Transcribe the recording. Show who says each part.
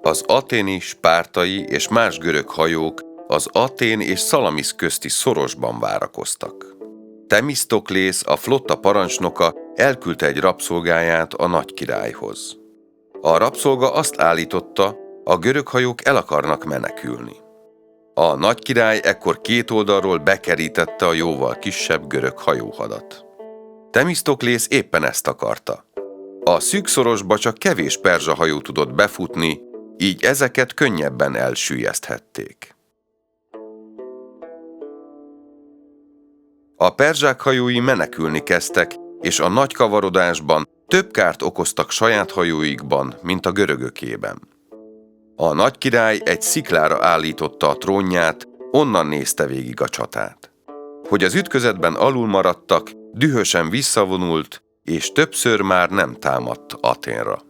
Speaker 1: Az athéni, spártai és más görög hajók az Athén és Szalamisz közti szorosban várakoztak. Themisztoklész, a flotta parancsnoka elküldte egy rabszolgáját a nagy királyhoz. A rabszolga azt állította, a görög hajók el akarnak menekülni. A nagy király ekkor két oldalról bekerítette a jóval kisebb görög hajóhadat. Themisztoklész éppen ezt akarta. A szűk szorosba csak kevés perzsa hajó tudott befutni, így ezeket könnyebben elsüllyeszthették. A perzsák hajói menekülni kezdtek, és a nagy kavarodásban több kárt okoztak saját hajóikban, mint a görögökében. A nagy király egy sziklára állította a trónját, onnan nézte végig a csatát. Hogy az ütközetben alul maradtak, dühösen visszavonult, és többször már nem támadt Athénra.